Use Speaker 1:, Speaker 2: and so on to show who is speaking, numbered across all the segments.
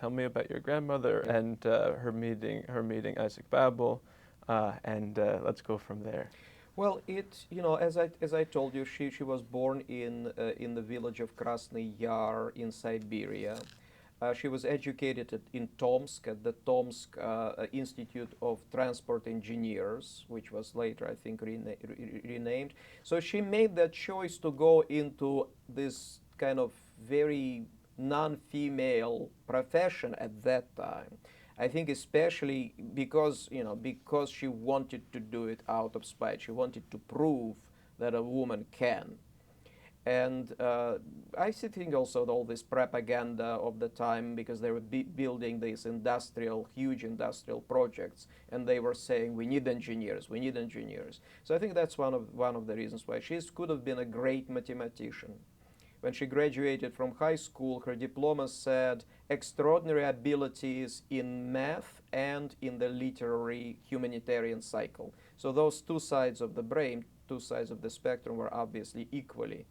Speaker 1: tell me about your grandmother and her meeting Isaac Babel, and let's go from there.
Speaker 2: Well, as I told you, she was born in the village of Krasny Yar in Siberia. She was educated in Tomsk at the Tomsk Institute of Transport Engineers, which was later, I think, renamed. So she made that choice to go into this kind of very non-female profession at that time. I think especially because she wanted to do it out of spite. She wanted to prove that a woman can. And I think also all this propaganda of the time, because they were building these huge industrial projects, and they were saying we need engineers, we need engineers. So I think that's one of the reasons why she could have been a great mathematician. When she graduated from high school, her diploma said extraordinary abilities in math and in the literary humanitarian cycle. So those two sides of the brain, two sides of the spectrum, were obviously equally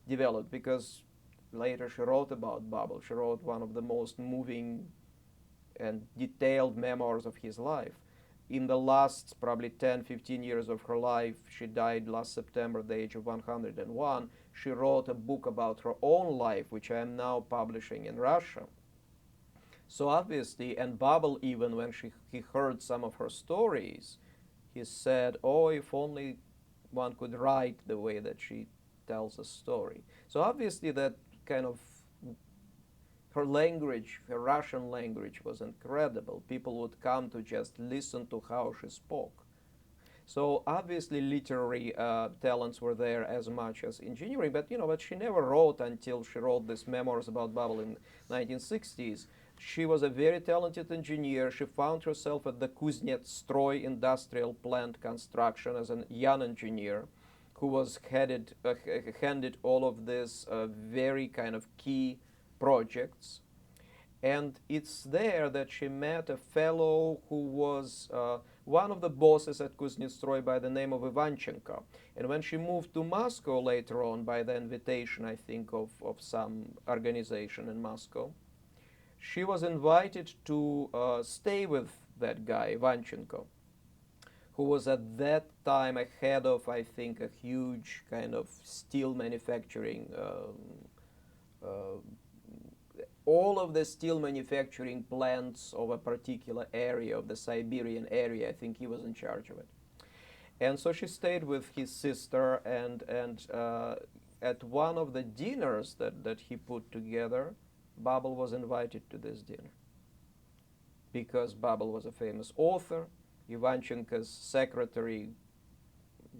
Speaker 2: developed, because later she wrote about Babel. She wrote one of the most moving and detailed memoirs of his life. In the last probably 10, 15 years of her life, she died last September at the age of 101. She wrote a book about her own life, which I am now publishing in Russia. So obviously, and Babel, even when he heard some of her stories, he said, oh, if only one could write the way that she tells a story. So obviously that kind of her language, her Russian language, was incredible. People would come to just listen to how she spoke. So obviously literary talents were there as much as engineering, but she never wrote until she wrote these memoirs about Babel in 1960s. She was a very talented engineer. She found herself at the Kuznets-Stroy industrial plant construction as a young engineer who was handed all of these very kind of key projects. And it's there that she met a fellow who was one of the bosses at Kuznets-Stroy by the name of Ivanchenko. And when she moved to Moscow later on, by the invitation, I think, of some organization in Moscow, she was invited to stay with that guy, Ivanchenko, who was at that time ahead of, I think, a huge kind of steel manufacturing. All of the steel manufacturing plants of a particular area, of the Siberian area, I think he was in charge of it. And so she stayed with his sister, and at one of the dinners that he put together, Babel was invited to this dinner. Because Babel was a famous author, Ivanchenko's secretary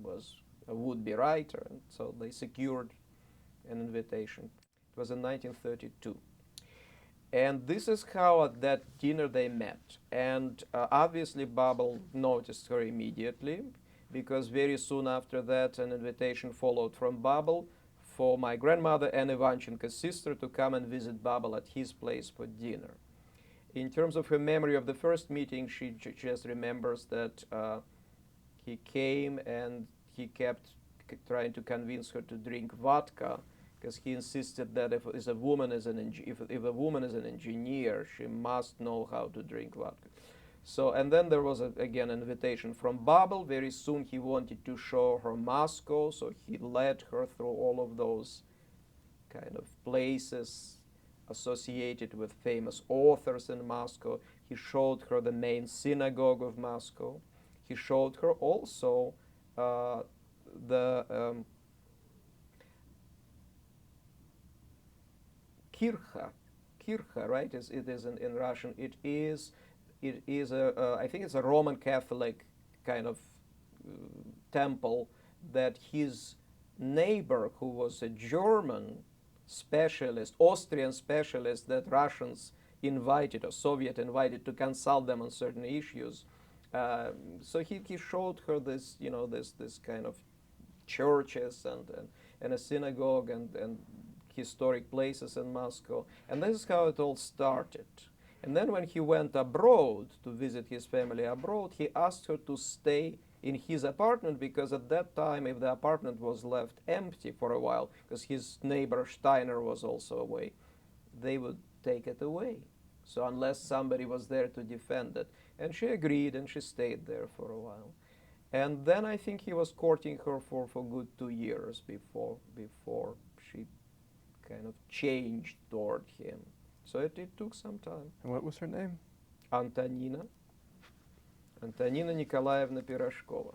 Speaker 2: was a would-be writer, and so they secured an invitation. It was in 1932. And this is how at that dinner they met. And obviously Babel noticed her immediately, because very soon after that an invitation followed from Babel for my grandmother and Ivanchenko's sister to come and visit Babel at his place for dinner. In terms of her memory of the first meeting, she just remembers that he came and he kept trying to convince her to drink vodka, because he insisted that if a woman is a woman is an engineer, she must know how to drink vodka. So, and then there was again an invitation from Babel. Very soon he wanted to show her Moscow, so he led her through all of those kind of places associated with famous authors in Moscow. He showed her the main synagogue of Moscow. He showed her also the kircha, right? It is in Russian. It is I think it's a Roman Catholic kind of temple that his neighbor, who was a German specialist, Austrian specialist that Russians invited, or Soviet invited to consult them on certain issues. So he showed her this, this kind of churches and a synagogue and historic places in Moscow. And this is how it all started. And then when he went abroad to visit his family abroad, he asked her to stay in his apartment, because at that time, if the apartment was left empty for a while, because his neighbor Steiner was also away, they would take it away. So unless somebody was there to defend it. And she agreed, and she stayed there for a while. And then I think he was courting her for good 2 years before she kind of changed toward him. So it took some time.
Speaker 1: And what was her name?
Speaker 2: Antonina Nikolaevna Pirashkova.